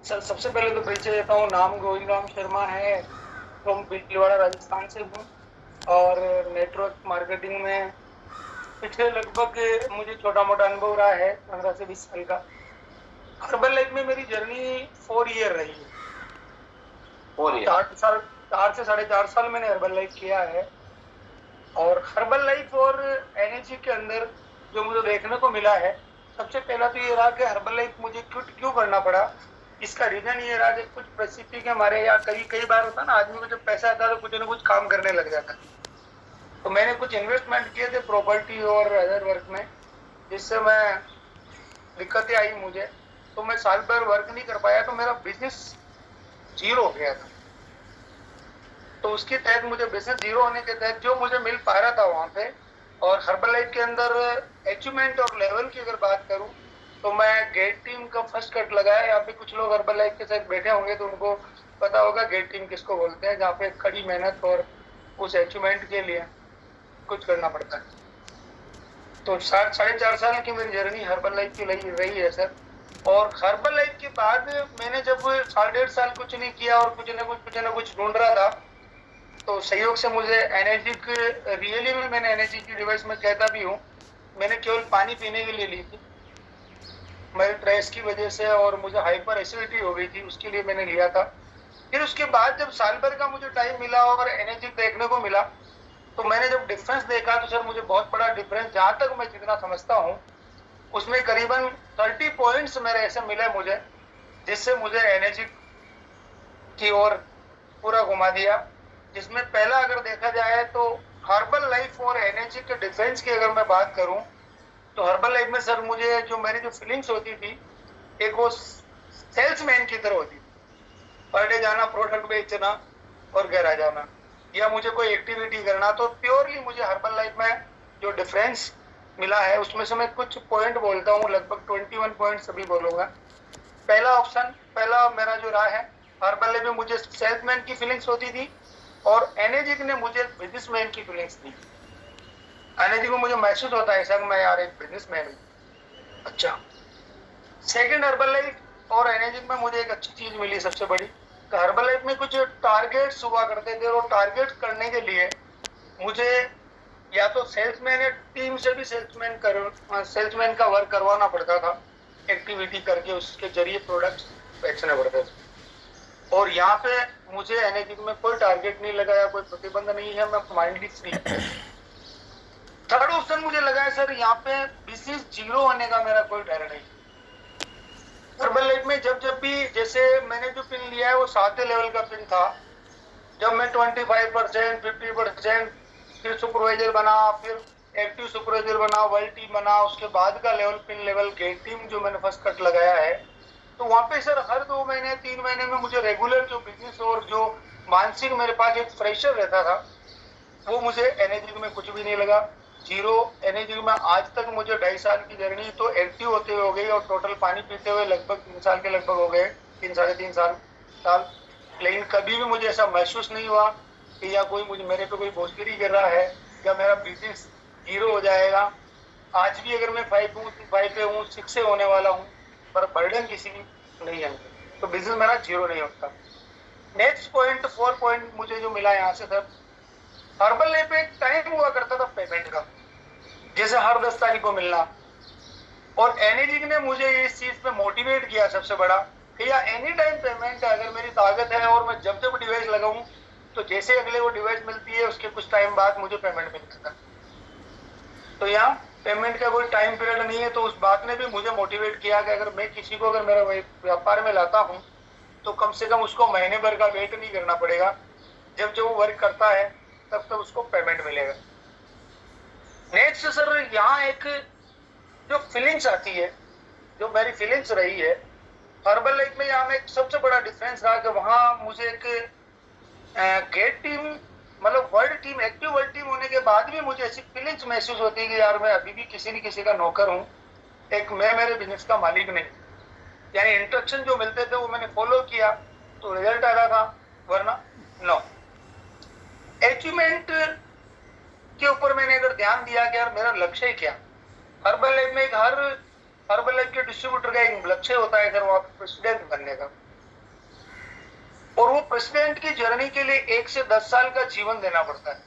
Sir सबसे पहले तो परिचय देता हूँ। नाम गोविंद राम शर्मा है। फ्रॉम भीलवाड़ा राजस्थान से हूँ और नेटवर्क मार्केटिंग में पिछले लगभग मुझे छोटा मोटा अनुभव रहा है 15 से 20 साल का। हर्बल लाइफ में मेरी जर्नी 4 ईयर रही है। 4 ईयर। 4 साल, 4 से 4.5 साल मैंने हर्बल लाइफ किया है। और हर्बल लाइफ और एनर्जी के अंदर जो मुझे देखने को मिला है, सबसे पहला तो ये रहा कि हर्बल लाइफ मुझे क्यों करना पड़ा। इसका रीजन ये रहा कि कुछ परिस्थिति के हमारे, या कई कई बार होता ना, आदमी को जब पैसा आता है तो कुछ ना कुछ काम करने लग जाता है। तो मैंने कुछ इन्वेस्टमेंट किए थे प्रॉपर्टी और अदर वर्क में, जिससे मैं दिक्कतें आई मुझे। तो मैं साल भर वर्क नहीं कर पाया, तो मेरा बिजनेस जीरो हो गया था। तो उसके तहत मुझे बिजनेस जीरो होने के तहत जो मुझे मिल पा रहा था वहां पे, और हर्बल लाइफ के अंदर अचीवमेंट और लेवल की अगर बात करूं, तो मैं गेट टीम का फर्स्ट कट लगाया। यहाँ पे कुछ लोग हर्बल लाइफ के साथ बैठे होंगे तो उनको पता होगा गेट टीम किसको बोलते हैं, जहाँ पे कड़ी मेहनत और उस अचीवमेंट के लिए कुछ करना पड़ता है। तो 4.5 साल की मेरी जर्नी हर्बल लाइफ की रही है सर। और हर्बल लाइफ के बाद मैंने जब 1.5 साल कुछ नहीं किया और कुछ ना कुछ ढूंढ रहा था, तो संयोग से मुझे एनर्जी की, रियली में मैंने एनर्जी की डिवाइस में कहता भी हूँ, मैंने केवल पानी पीने के लिए ली थी। मेरे स्ट्रेस की वजह से और मुझे हाइपर एसिडिटी हो गई थी, उसके लिए मैंने लिया था। फिर उसके बाद जब साल भर का मुझे टाइम मिला और एनर्जी देखने को मिला, तो मैंने जब डिफरेंस देखा तो सर मुझे बहुत बड़ा डिफरेंस, जहां तक मैं जितना समझता हूँ, उसमें करीबन 30 पॉइंट्स मेरे ऐसे मिले मुझे, जिससे मुझे एनर्जी की ओर पूरा घुमा दिया। जिसमें पहला अगर देखा जाए तो हर्बल लाइफ और एनर्जी के डिफरेंस की अगर मैं बात करूं, तो हर्बल लाइफ में सर मुझे जो मेरी जो फीलिंग्स होती थी, एक वो सेल्समैन की तरह होती थी। पर डे जाना, प्रोडक्ट बेचना और घर आ जाना, या मुझे कोई एक्टिविटी करना, तो प्योरली मुझे हर्बल लाइफ में जो डिफरेंस मिला है उसमें से मैं कुछ पॉइंट बोलता हूँ, लगभग 21 पॉइंट सभी बोलूंगा। पहला मेरा जो रहा है, हर्बल लाइफ में मुझे सेल्समैन की फीलिंग्स होती थी और एनर्जी ने मुझे बिजनेसमैन की फीलिंग्स दी। एनर्जी को मुझे महसूस होता है ऐसा कि मैं यार एक बिजनेसमैन हूँ। अच्छा, सेकंड, हर्बल लाइफ और एनर्जी में मुझे एक अच्छी चीज मिली सबसे बड़ी, कि हर्बल लाइफ में कुछ टारगेट्स हुआ करते थे, और टारगेट करने के लिए मुझे या तो सेल्समैन या टीम से भी सेल्समैन का वर्क करवाना पड़ता था, एक्टिविटी करके उसके जरिए प्रोडक्ट्स बेचने पड़ते थे। और यहाँ पे मुझे एनर्जी में कोई टारगेट नहीं लगाया, कोई प्रतिबंध नहीं है, मैं माइंडली फ्री। थर्ड ऑप्शन मुझे लगा है सर, यहाँ पे बिजनेस जीरो होने का मेरा कोई डर नहीं। हर्बल लाइफ में जब भी, जैसे मैंने जो पिन लिया है वो 7वें लेवल का पिन था। जब मैं 25%, 50%, फिर सुपरवाइजर बना, फिर एक्टिव सुपरवाइजर बना, वर्ल्ड टीम बना, उसके बाद का level pin level gate team जो मैंने फर्स्ट कट लगाया है, तो वहां पे सर हर 2 महीने 3 महीने में मुझे रेगुलर जो बिजनेस और जो मानसिक मेरे पास एक प्रेशर रहता था, वो मुझे एनर्जी में कुछ भी नहीं लगा। जीरो एनर्जी में आज तक मुझे 2.5 साल की जर्नी तो एक्टिव होते हुए हो गई, और टोटल पानी पीते हुए लगभग 3 साल के लगभग हो गए, 3 साढ़े 3 साल। लेकिन कभी भी मुझे ऐसा महसूस नहीं हुआ कि या कोई मुझे मेरे पे कोई बोझगिरी कर रहा है, या मेरा बिजनेस जीरो हो जाएगा। आज भी अगर मैं 5 पे हूँ, 6 से होने वाला हूँ, पर बर्डन किसी की नहीं है, तो बिजनेस मेरा जीरो नहीं होता। नेक्स्ट पॉइंट, 4 पॉइंट मुझे जो मिला यहाँ से सर, हर्बल लाइफ पे एक टाइम हुआ करता था पेमेंट का, जैसे हर 10 तारीख को मिलना। और एनर्जी ने मुझे इस चीज पे मोटिवेट किया सबसे बड़ा, कि या एनी टाइम पेमेंट है, अगर मेरी ताकत है और मैं जब जब डिवाइस लगाऊं, तो जैसे अगले वो डिवाइस मिलती है उसके कुछ टाइम बाद मुझे पेमेंट मिलता था। तो यहाँ पेमेंट का कोई टाइम पीरियड नहीं है। तो उस बात ने भी मुझे मोटिवेट किया कि अगर मैं किसी को, अगर मेरा व्यापार में लाता हूँ, तो कम से कम उसको महीने भर का वेट नहीं करना पड़ेगा। जब जो वो वर्क करता है तब तक उसको पेमेंट मिलेगा। नेक्स्ट सर, यहाँ एक जो फीलिंग्स आती है, जो मेरी फीलिंग्स रही है हर्बल लाइफ में, यहाँ में एक सबसे बड़ा डिफरेंस रहा कि वहां मुझे एक गेट टीम, मतलब world team, active world team होने के बाद भी मुझे ऐसी फीलिंग्स महसूस होती है कि यार मैं अभी भी किसी न किसी का नौकर हूँ, एक मैं मेरे बिजनेस का मालिक नहीं। यानी इंस्ट्रक्शन जो मिलते थे वो मैंने फॉलो किया तो रिजल्ट आ रहा था, वरना नो। अचीवमेंट के ऊपर मैंने अगर ध्यान दिया कि यार मेरा लक्ष्य ही क्या। हर्बल लाइफ के डिस्ट्रीब्यूटर का एक लक्ष्य होता है सर, वहां प्रेसिडेंट बनने का। और वो प्रेसिडेंट की जर्नी के लिए 1 से 10 साल का जीवन देना पड़ता है।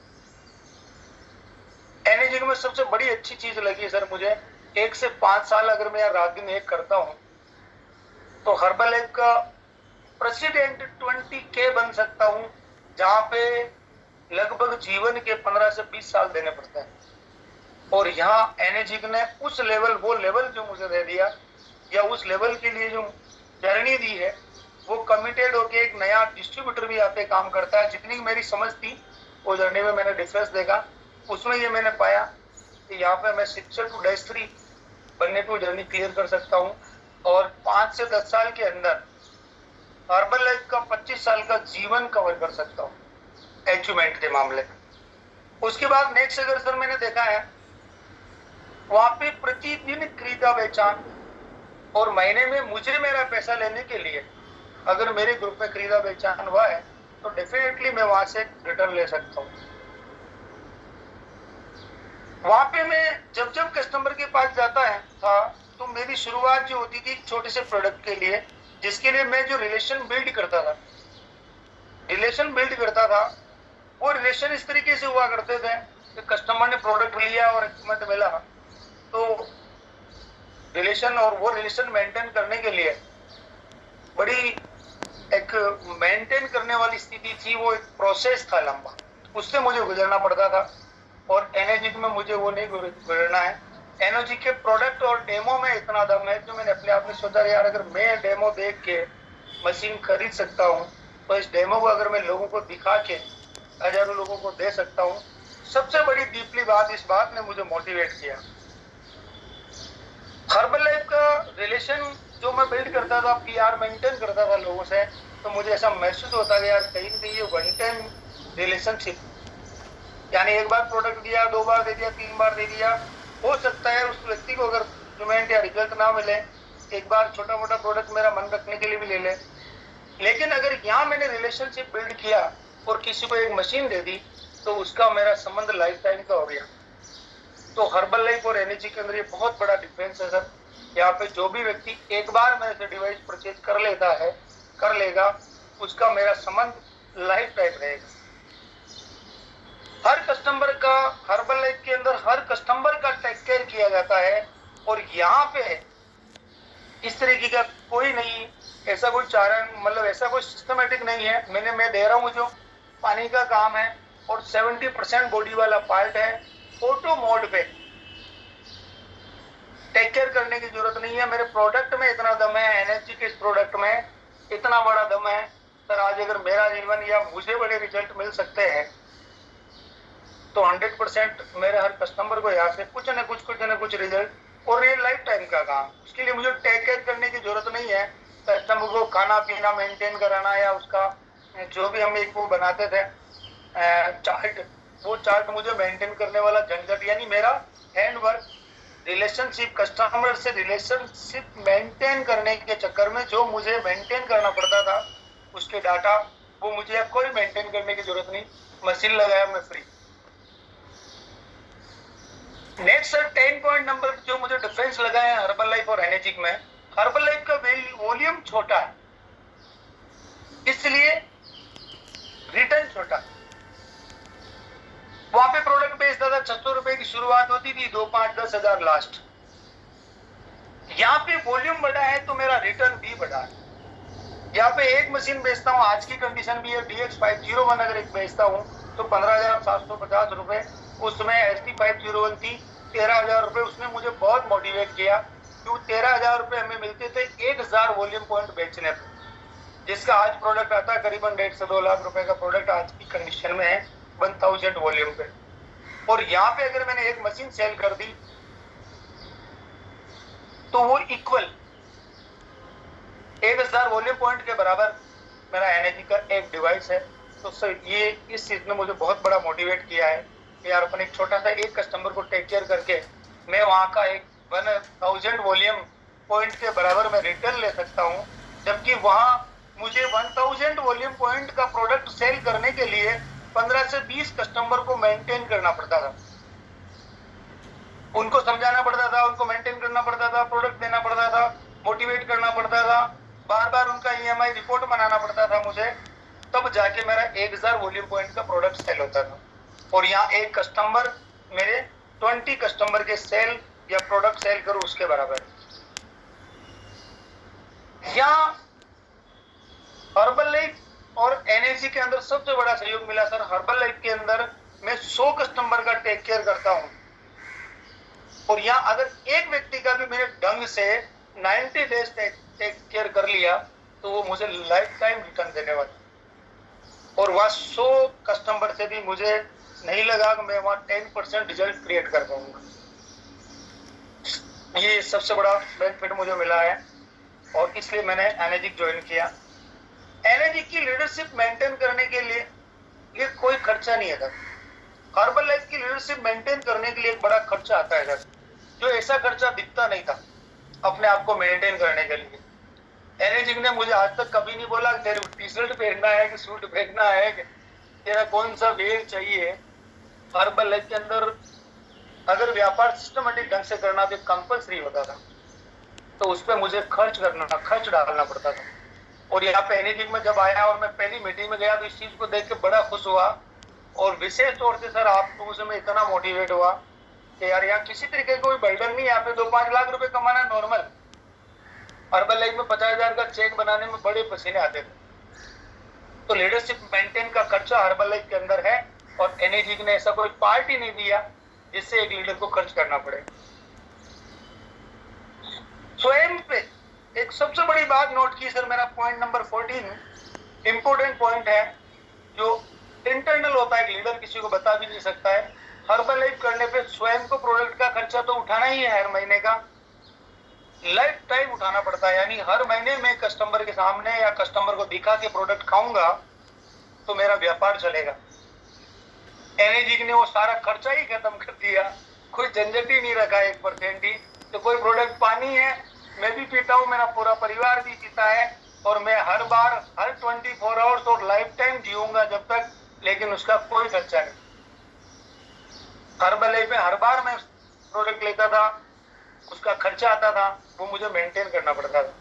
एनर्जी में सबसे बड़ी अच्छी चीज लगी सर मुझे, 1 से 5 साल अगर मैं रात दिन एक करता हूं तो हर्बलाइफ का प्रेसिडेंट 20K बन सकता हूं, जहां पे लगभग जीवन के 15 से 20 साल देने पड़ते हैं। और यहाँ एनर्जी ने उस लेवल, वो लेवल जो मुझे दे दिया, या उस लेवल के लिए जो जर्नी दी है, वो कमिटेड होके एक नया डिस्ट्रीब्यूटर भी यहाँ पे काम करता है। जितनी मेरी समझ थी वो जर्नी में मैंने डिफरेंस देखा, उसमें ये मैंने पाया कि यहाँ पे मैं शिक्षक टू डैस्ट्री बनने को जर्नी क्लियर कर सकता हूँ और 5 से 10 साल के अंदर हर्बल लाइफ का 25 साल का जीवन कवर कर सकता हूँ अचीवमेंट के मामले में। उसके बाद नेक्स्ट अगर सर मैंने देखा है, वहां पे प्रतिदिन खरीदा बेचान, और महीने में मुझे मेरा पैसा लेने के लिए अगर मेरे ग्रुप में खरीदा बेचान हुआ है तो डेफिनेटली मैं वहां से रिटर्न ले सकता हूँ। वहां पे मैं जब जब कस्टमर के पास जाता है था तो मेरी शुरुआत जो होती थी छोटे से प्रोडक्ट के लिए, जिसके लिए मैं जो रिलेशन बिल्ड करता था, वो रिलेशन इस तरीके से हुआ करते थे कि कस्टमर ने प्रोडक्ट लिया और कीमत मिला, तो रिलेशन, और वो रिलेशन मेंटेन करने के लिए बड़ी एक मेंटेन करने वाली स्थिति थी, वो एक प्रोसेस था लंबा, उससे मुझे गुजरना पड़ता था। और एनर्जी में मुझे वो नहीं गुजरना है। एनर्जी के प्रोडक्ट और डेमो में इतना दम है जो मैंने अपने आप में सोचा, यार अगर मैं डेमो देख के मशीन खरीद सकता हूँ तो इस डेमो को अगर मैं लोगों को दिखा के हजारों लोगों को दे सकता हूँ। सबसे बड़ी डीपली बात, इस बात ने मुझे मोटिवेट किया। हर्बल लाइफ का रिलेशन जो मैं बिल्ड करता था, PR मेंटेन करता था लोगों से, तो मुझे ऐसा महसूस होता है यार कहीं ना ये वन टाइम रिलेशनशिप, यानी एक बार प्रोडक्ट दिया, 2 बार दे दिया, 3 बार दे दिया, हो सकता है उस व्यक्ति को अगर पेमेंट या रिजल्ट ना मिले, एक बार छोटा मोटा प्रोडक्ट मेरा मन रखने के लिए भी ले ले। लेकिन अगर यहाँ मैंने रिलेशनशिप बिल्ड किया और किसी को एक मशीन दे दी तो उसका मेरा संबंध लाइफ टाइम का हो गया। तो हर्बल लाइफ और एनर्जी के अंदर ये बहुत बड़ा डिफरेंस है सर। यहाँ पे जो भी व्यक्ति एक बार मेरे से डिवाइस परचेज कर लेगा, उसका मेरा संबंध लाइफ टाइम रहेगा। हर कस्टमर का, हर्बल लाइफ के अंदर हर कस्टमर का टेक केयर किया जाता है, और यहाँ पे इस तरीके का कोई नहीं, ऐसा कोई चारण, मतलब ऐसा कोई सिस्टमेटिक नहीं है। मैं दे रहा हूँ जो पानी का काम है और 70% बॉडी वाला पार्ट है, ऑटो मोड पे टेक केयर करने की जरूरत नहीं है। मेरे प्रोडक्ट में इतना दम है, एनर्जी के इस प्रोडक्ट में इतना बड़ा दम है सर। आज अगर मेरा जीवन या मुझे बड़े रिजल्ट मिल सकते हैं तो 100% मेरे हर कस्टमर को यहाँ से कुछ न कुछ रिजल्ट, और ये लाइफ टाइम का काम, उसके लिए मुझे टेक केयर करने की जरूरत नहीं है। कस्टमर को खाना पीना मेंटेन कराना, या उसका जो भी हम एक वो बनाते थे चार्ट, वो चार्ट मुझे मेंटेन करने वाला झंझट, यानी मेरा हैंड वर्क, रिलेशनशिप, कस्टमर से रिलेशनशिप मेंटेन करने के चक्कर में जो मुझे मेंटेन करना पड़ता था उसके डाटा, वो मुझे अब कोई मेंटेन करने की जरूरत नहीं, मशीन लगाया मैं free. Next sir 10 point number जो मुझे डिफरेंस लगा है हर्बल लाइफ और एनर्जी में, हर्बल लाइफ का वॉल्यूम छोटा है, इसलिए रिटर्न छोटा। वहां पे प्रोडक्ट बेचता था, 600 रुपए की शुरुआत होती थी, 2, 5, 10 हजार लास्ट। यहाँ पे वॉल्यूम बढ़ा है तो मेरा रिटर्न भी बढ़ा है। यहाँ पे एक मशीन बेचता हूँ, आज की कंडीशन भी है, DX501 अगर एक बेचता हूँ तो 15,750 रुपए। उसमें ST501 थी 13,000 रुपए। उसने मुझे बहुत मोटिवेट किया क्योंकि 13,000 रुपए हमें मिलते थे 1,000 वॉल्यूम पॉइंट बेचने पर, जिसका आज प्रोडक्ट आता है करीबन 1.5 से 2 लाख रुपए का प्रोडक्ट आज की कंडीशन में है 1000 वॉल्यूम पे। और यहाँ पे अगर मैंने एक मशीन सेल कर दी तो वो इक्वल 1,000 वॉल्यूम पॉइंट के बराबर मेरा एनर्जी का एक डिवाइस है। तो सर ये इस चीज ने मुझे बहुत बड़ा मोटिवेट किया है कि यार अपन एक छोटा सा एक कस्टमर को टेक केयर करके मैं वहां का एक 1000 वॉल्यूम पॉइंट के बराबर मैं रिटर्न ले सकता हूँ, जबकि वहां मुझे 1000 वॉल्यूम पॉइंट का प्रोडक्ट सेल करने के लिए 15 से 20 कस्टमर को मेंटेन करना पड़ता था, उनको समझाना पड़ता था, उनको मेंटेन करना पड़ता था, प्रोडक्ट देना पड़ता था, मोटिवेट करना पड़ता था, बार बार उनका EMI रिपोर्ट बनाना पड़ता था मुझे। तब जाके मेरा 1000 वॉल्यूम पॉइंट का प्रोडक्ट सेल होता था। और यहाँ एक कस्टमर मेरे 20 कस्टमर के सेल या प्रोडक्ट सेल करूं उसके बराबर। यहाँ हर्बल लाइफ और एनएजी के अंदर सबसे बड़ा सहयोग मिला सर। हर्बल लाइफ के अंदर मैं 100 कस्टमर का टेक केयर करता हूं, और यहाँ अगर एक व्यक्ति का भी मैंने ढंग से 90 डेज टेक केयर कर लिया तो वो मुझे लाइफ टाइम रिटर्न देने वाला। और वह 100 कस्टमर से भी मुझे नहीं लगा कि मैं वहां 10% रिजल्ट क्रिएट कर पाऊंगा। ये सबसे बड़ा बेनिफिट मुझे मिला है, और इसलिए मैंने एनर्जिक ज्वाइन किया। एनर्जिक की लीडरशिप मेंटेन करने के लिए ये कोई खर्चा नहीं है सर। हर्बल लाइफ की लीडरशिप मेंटेन करने के लिए एक बड़ा खर्चा आता है सर, जो ऐसा खर्चा दिखता नहीं था अपने आप को मेंटेन करने के लिए। एनर्जिक ने मुझे आज तक कभी नहीं बोला कि तेरे टी शर्ट पहनना है कि सूट पहनना है कि तेरा कौन सा वेयर चाहिए। हर्बल लाइफ के अंदर अगर व्यापार सिस्टमेटिक ढंग से करना तो कंपल्सरी होता था, तो उस पर मुझे खर्च डालना पड़ता था। और यहाँ पे एनर्जिक में जब आया और मैं पहली मीटिंग में गया तो इस चीज को देख के बड़ा खुश हुआ, और विशेष तौर से सर आप लोगों से मैं इतना मोटिवेट हुआ कि यार यहाँ किसी तरीके का कोई बर्डन नहीं, यहाँ पे 2-5 लाख रुपए कमाना नॉर्मल। हर्बल लाइफ में 50,000 का चेक बनाने में बड़े पसीने आते थे। तो लीडरशिप मेंटेन का खर्चा हर्बल लाइफ के अंदर है, और एनर्जिक ने ऐसा कोई पार्ट ही नहीं दिया जिससे एक लीडर को खर्च करना पड़े। स्वयं पे एक सबसे बड़ी बात नोट की सर, मेरा पॉइंट नंबर 14 इंपोर्टेंट पॉइंट है, जो इंटरनल होता है, लीडर किसी को बता भी नहीं सकता है। हर्बल लाइफ करने पे स्वयं को प्रोडक्ट का खर्चा तो उठाना ही है, हर महीने का लाइफ टाइम उठाना पड़ता है। यानी हर महीने मैं कस्टमर के सामने या कस्टमर को दिखा के प्रोडक्ट खाऊंगा तो मेरा व्यापार चलेगा। एनर्जिक ने वो सारा खर्चा ही खत्म कर दिया, कोई झंझट ही नहीं रखा 1% ही। तो कोई प्रोडक्ट पानी है, मैं भी पीता हूँ, मेरा पूरा परिवार भी पीता है, और मैं हर बार हर 24 आवर्स और लाइफ टाइम जीऊंगा जब तक, लेकिन उसका कोई खर्चा नहीं। हर्बल लाइफ में हर बार मैं प्रोडक्ट लेता था, उसका खर्चा आता था, वो मुझे मेंटेन करना पड़ता था।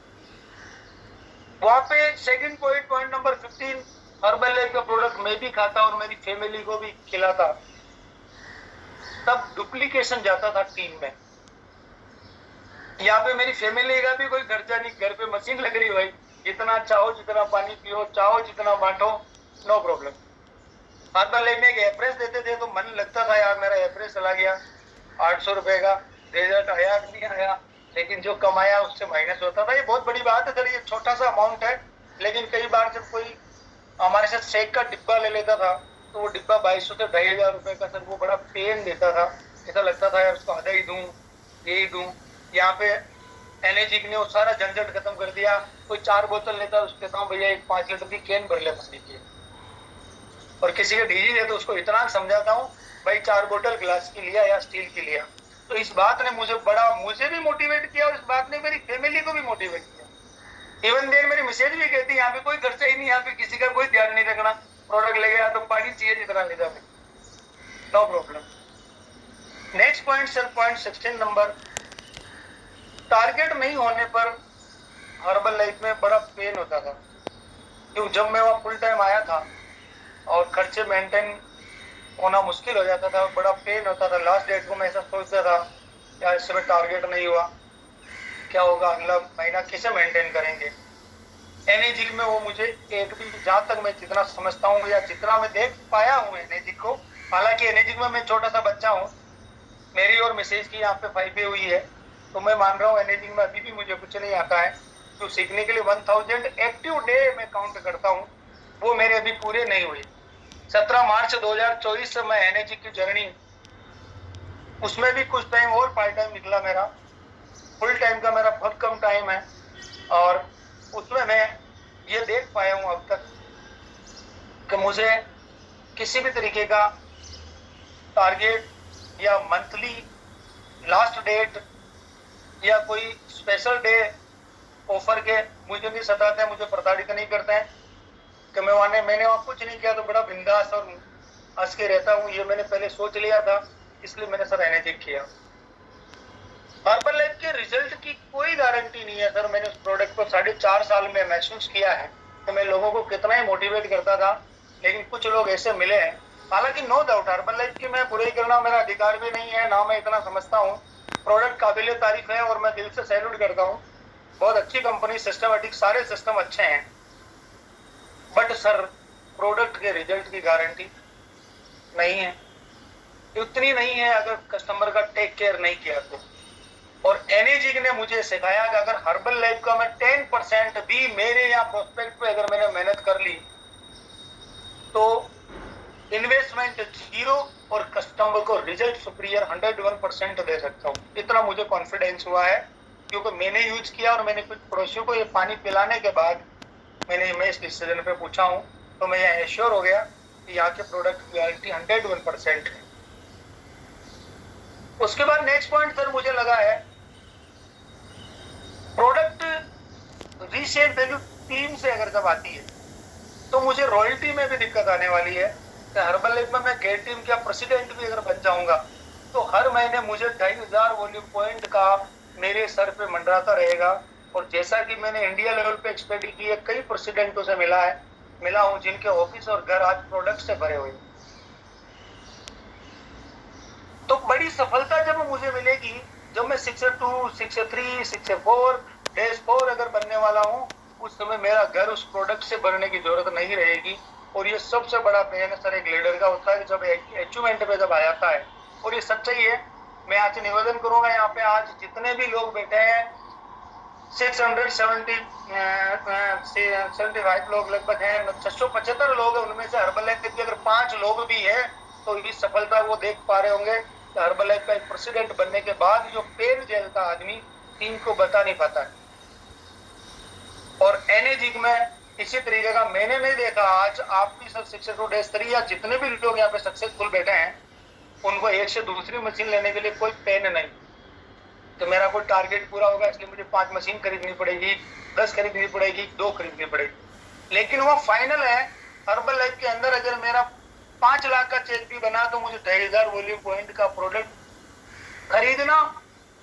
वहां पे second point number 15, herbal life का प्रोडक्ट मैं भी खाता और मेरी फैमिली को भी खिलाता। तब डुप्लीकेशन जाता था टीम में। यहाँ पे मेरी फैमिली का भी कोई खर्चा नहीं, घर पे मशीन लग रही भाई, जितना चाहो जितना पानी पियो, चाहो जितना बांटो, नो प्रॉब्लम। हर्बल लाइफ में एक एवरेज देते थे तो मन लगता था यार मेरा एवरेज चला गया 800 रुपए का, रिजल्ट आया कि नहीं आया, लेकिन जो कमाया उससे माइनस होता था। ये बहुत बड़ी बात है सर, ये छोटा सा अमाउंट है, लेकिन कई बार जब कोई हमारे साथ शेक का डिब्बा ले लेता था तो वो डिब्बा 2200 से 2500 रुपए का सर, वो बड़ा पेन देता था। ऐसा लगता था यार उसको आधा ही दूं, यही दूं। यहाँ पे एनर्जिक ने वो सारा झंझट खत्म कर दिया। कोई 4 बोतल लेता उसके कहता हूँ भैया एक 5 लीटर की कैन भर ले पानी की, और किसी का ढीजी है तो उसको इतना समझाता हूँ भाई 4 बोतल ग्लास की लिया या स्टील की लिया। तो इस बात ने मुझे भी मोटिवेट किया, और इस बात ने मेरी फैमिली को भी मोटिवेट किया। इवन देन मेरी मैसेज भी कहती है यहाँ पे कोई खर्चा ही नहीं, यहाँ पे किसी का कोई ध्यान नहीं रखना, प्रोडक्ट ले गया तो पानी चाहिए जितना ले जाओ, no problem. Next point sir, point 16 number, target नहीं होने पर हर्बल लाइफ में बड़ा पेन होता था। क्योंकि जब मैं वहाँ फुल टाइम आया था और खर्चे मेंटेन होना मुश्किल हो जाता था, बड़ा पेन होता था। लास्ट डेट को मैं ऐसा सोचता था यार इस समय टारगेट नहीं हुआ, क्या होगा, अगला महीना कैसे मेंटेन करेंगे। एनर्जिक में वो मुझे एक भी, जहाँ तक मैं जितना समझता हूँ या जितना मैं देख पाया हूँ एनर्जिक को, हालांकि एनर्जिक में मैं छोटा सा बच्चा हूँ, मेरी और मिसेज की यहाँ पे 5 हुई है, तो मैं मान रहा हूँ एनर्जिक में अभी भी मुझे कुछ नहीं आता है। तो सीखने के लिए 1000 एक्टिव डे मैं काउंट करता हूँ, वो मेरे अभी पूरे नहीं हुए। 17 मार्च 2024 से मैं एनर्जिक की जर्नी, उसमें भी कुछ टाइम और पार्ट टाइम निकला मेरा, फुल टाइम का मेरा बहुत कम टाइम है, और उसमें मैं ये देख पाया हूँ अब तक कि मुझे किसी भी तरीके का टारगेट या मंथली लास्ट डेट या कोई स्पेशल डे ऑफर के मुझे नहीं सताते हैं, मुझे प्रताड़ित नहीं करते हैं कि मैंने वहाँ कुछ नहीं किया तो बड़ा बिंदास और हंस के रहता हूँ। ये मैंने पहले सोच लिया था, इसलिए मैंने सर एनर्जिक किया। हर्बल लाइफ के रिजल्ट की कोई गारंटी नहीं है सर। मैंने उस प्रोडक्ट को 4.5 साल में महसूस किया है, कि मैं लोगों को कितना ही मोटिवेट करता था, लेकिन कुछ लोग ऐसे मिले हैं। हालांकि नो डाउट हर्बल की मैं बुराई करना मेरा अधिकार भी नहीं है, ना मैं इतना समझता हूँ। प्रोडक्ट काबिल तारीफ है और मैं दिल से सैल्यूट करता हूँ। बहुत अच्छी कंपनी, सिस्टमेटिक, सारे सिस्टम अच्छे हैं। बट सर, प्रोडक्ट के रिजल्ट की गारंटी नहीं है, उतनी नहीं है अगर कस्टमर का टेक केयर नहीं किया तो। और एनएजी ने मुझे सिखाया कि अगर हर्बल लाइफ का मैं 10% भी मेरे या प्रोस्पेक्ट पे अगर मैंने मेहनत कर ली तो इन्वेस्टमेंट जीरो और कस्टमर को रिजल्ट सुपीरियर 101% दे सकता हूँ। इतना मुझे कॉन्फिडेंस हुआ है, क्योंकि मैंने यूज किया और मैंने कुछ पड़ोसियों को ये पानी पिलाने के बाद मैं इस डिसीजन पे पूछा हूँ, तो मैं ये एश्योर हो गया कि यहाँ के प्रोडक्ट की क्वालिटी 101% है। उसके बाद नेक्स्ट पॉइंट सर मुझे लगा है प्रोडक्ट रीसेल वैल्यू टीम से अगर जब आती है तो मुझे रॉयल्टी में भी दिक्कत आने वाली है कि हर्बल लाइफ में मैं केयर टीम का प्रेसिडेंट भी अगर बन जाऊंगा तो हर महीने मुझे 2500 वॉल्यूम पॉइंट का मेरे सर पे मंडराता रहेगा। और जैसा कि मैंने इंडिया लेवल पे एक्सपेक्ट की है, कई प्रेसिडेंटों से मिला हूं जिनके ऑफिस और घर आज प्रोडक्ट से भरे हुए। तो बड़ी सफलता जब मुझे मिलेगी जब मैं 602, 603, 604 -4 अगर बनने वाला हूं, उस समय मेरा घर उस प्रोडक्ट से भरने की जरूरत नहीं रहेगी। और ये सबसे बड़ा पेन सर एक लीडर का होता है जब अचीवमेंट पे जब आ जाता है। और ये सच्चाई है। मैं आज निवेदन करूंगा, यहाँ पे आज जितने भी लोग बैठे हैं 675 लोग लगभग हैं, 675 लोग हैं, उनमें से हर्बल लाइफ के अगर 5 लोग भी हैं तो ये सफलता वो देख पा रहे होंगे। हर्बल लाइफ का एक प्रेसिडेंट बनने के बाद जो पेन झेलता आदमी टीम को बता नहीं पाता है। और एनएजी में इसी तरीके का मैंने नहीं देखा। आज आप भी सब 602 डेज 3 या जितने भी लोग यहाँ पे सक्सेसफुल बैठे हैं उनको एक से दूसरी मशीन लेने के लिए कोई पेन नहीं। तो मेरा कोई टारगेट पूरा होगा इसलिए मुझे 5 मशीन खरीदनी पड़ेगी, 10 खरीदनी पड़ेगी, 2 खरीदनी पड़ेगी, लेकिन वो फाइनल है। हर्बल लाइफ के अंदर अगर मेरा 5 लाख का चेक भी बना तो मुझे 2500 वॉल्यूम पॉइंट का प्रोडक्ट खरीदना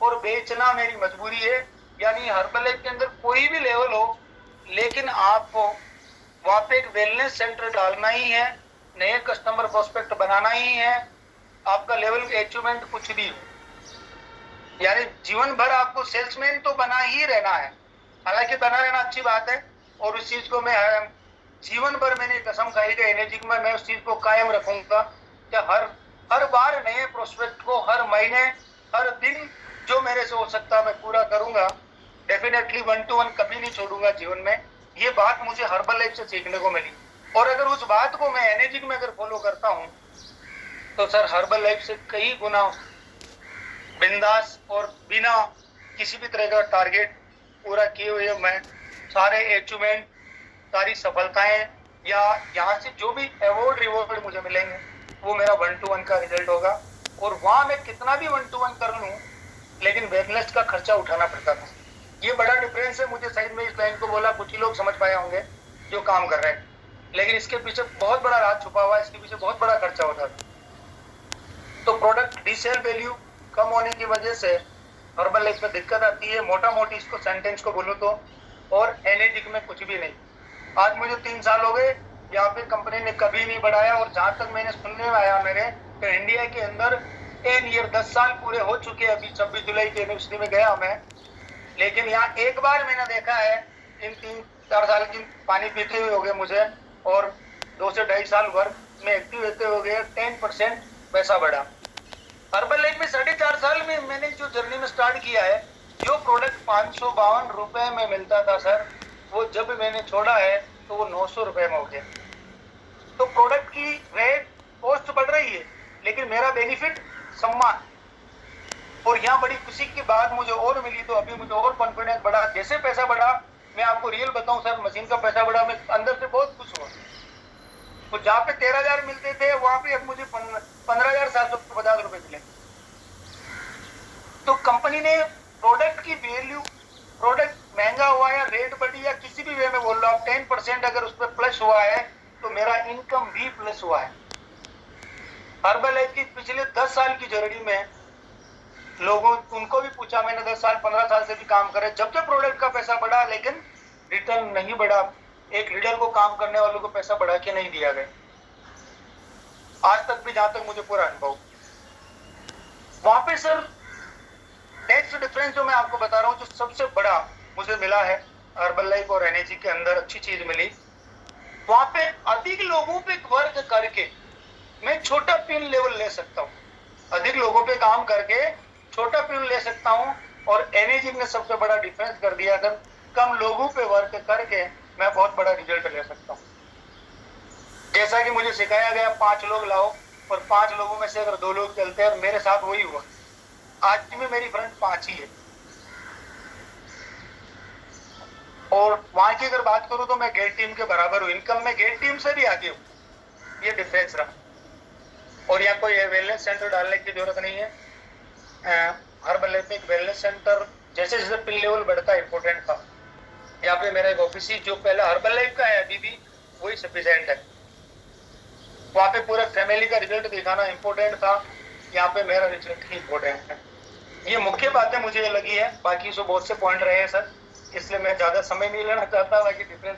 और बेचना मेरी मजबूरी है। यानी हर्बल लाइफ के अंदर कोई भी लेवल हो, लेकिन आपको वहां पे एक वेलनेस सेंटर डालना ही है, नए कस्टमर प्रोस्पेक्ट बनाना ही है, आपका लेवल अचीवमेंट कुछ भी हो। यानी जीवन भर आपको सेल्समैन तो बना ही रहना है। हालांकि बना रहना अच्छी बात है और उस चीज को मैं जीवन भर मैंने कसम खाई कि एनर्जी में मैं उस चीज को कायम रखूंगा कि हर बार नए प्रोस्पेक्ट को हर महीने हर दिन जो मेरे से हो सकता मैं पूरा करूंगा। डेफिनेटली 1 to 1 कभी नहीं छोड़ूंगा जीवन में। ये बात मुझे हर्बल लाइफ से सीखने को मिली और अगर उस बात को मैं एनर्जी में अगर फॉलो करता हूँ तो सर हर्बल लाइफ से कई गुना बिंदास और बिना किसी भी तरह का टारगेट पूरा किए हुए मैं सारे अचीवमेंट, सारी सफलताएं या यहाँ से जो भी अवार्ड रिवॉर्ड मुझे मिलेंगे वो मेरा 1 to 1 का रिजल्ट होगा। और वहां मैं कितना भी 1 to 1 कर लूं लेकिन वेलनेस का खर्चा उठाना पड़ता था। ये बड़ा डिफरेंस है। मुझे शायद मैं इस लाइन को बोला कुछ ही लोग समझ पाए होंगे जो काम कर रहे हैं, लेकिन इसके पीछे बहुत बड़ा राज छुपा हुआ है, इसके पीछे बहुत बड़ा खर्चा होता था। तो प्रोडक्ट रीसेल वैल्यू कम होने की वजह से हर्बल लाइफ में दिक्कत आती है। मोटा मोटी इसको सेंटेंस को बोलूं तो, और एनएजी में कुछ भी नहीं। आज मुझे 3 साल हो गए, यहाँ पे कंपनी ने कभी नहीं बढ़ाया। और जहां तक मैंने सुनने में आया मेरे तो इंडिया के अंदर 10 ईयर 10 साल पूरे हो चुके हैं। अभी 26 जुलाई की यूनिवर्सिटी में गया मैं, लेकिन यहाँ एक बार मैंने देखा है इन 3-4 साल की पानी पीते हुए हो गए मुझे, और 2 से 2.5 साल वर्क में एक्टिव रहते हो गए 10% पैसा बढ़ा। हर्बल लाइफ में 4.5 साल में मैंने जो जर्नी में स्टार्ट किया है, जो प्रोडक्ट 552 रुपए में मिलता था सर, वो जब मैंने छोड़ा है तो वो 900 रुपए में हो गया। तो प्रोडक्ट की रेट कॉस्ट बढ़ रही है लेकिन मेरा बेनिफिट सम्मान। और यहाँ बड़ी खुशी की बात मुझे और मिली तो अभी मुझे और कॉन्फिडेंस बढ़ा। जैसे पैसा बढ़ा, मैं आपको रियल बताऊं सर, मशीन का पैसा बढ़ा, मैं अंदर से बहुत खुश हुआ। तो जहाँ पे 13,000 मिलते थे वहां पे अब मुझे 15,750 रुपए मिले। तो कंपनी ने प्रोडक्ट की वैल्यू, प्रोडक्ट महंगा हुआ या रेट बढ़ी या किसी भी वे में बोल रहा हूँ, 10% अगर उस पर प्लस हुआ है तो मेरा इनकम भी प्लस हुआ है। हर्बल लाइफ की पिछले 10 साल की जर्नी में लोगों उनको भी पूछा मैंने, 10 साल 15 साल से भी काम करे, जब जब प्रोडक्ट का पैसा बढ़ा लेकिन रिटर्न नहीं बढ़ा। एक लीडर को काम करने वालों को पैसा बढ़ा के नहीं दिया गया, आज तक भी, जहां तक मुझे पूरा अनुभव। वहां पे सर नेक्स्ट डिफरेंस जो मैं आपको बता रहा हूँ, जो सबसे बड़ा मुझे मिला है अर्बन लाइफ और एनएजी के अंदर अच्छी चीज मिली, वहां पे अधिक लोगों पे वर्क करके मैं छोटा पिन लेवल ले सकता हूँ, अधिक लोगों पे काम करके छोटा पिन ले सकता हूँ। और एनएजी ने सबसे बड़ा डिफरेंस कर दिया, अगर कम लोगों पे वर्क करके मैं बहुत बड़ा रिजल्ट ले सकता हूँ। जैसा कि मुझे सिखाया गया 5 लोग लाओ, और 5 लोगों में से अगर 2 लोग चलते हैं, और मेरे साथ वही हुआ, आज भी मेरी फ्रंट 5 ही है। और वहां की अगर बात करूं तो मैं गेट टीम के बराबर हूं, इनकम में गेट टीम से भी आगे हूं, ये डिफरेंस रहा। और यहाँ कोई वेलनेस सेंटर डालने की जरूरत नहीं है, हर बल्ले पे एक वेलनेस सेंटर जैसे जैसे पिन लेवल बढ़ता है इंपॉर्टेंट था। यहाँ पे मेरा एक ऑफिस ही जो पहले हर्बल लाइफ का है अभी भी वही सफिशिएंट है, वहां पे पूरे फैमिली का रिजल्ट दिखाना इंपॉर्टेंट था, यहाँ पे मेरा रिजल्ट ही इंपॉर्टेंट है। ये मुख्य बातें मुझे लगी है, बाकी सो बहुत से पॉइंट रहे हैं सर, इसलिए मैं ज्यादा समय नहीं लेना चाहता, बाकी डिफरेंस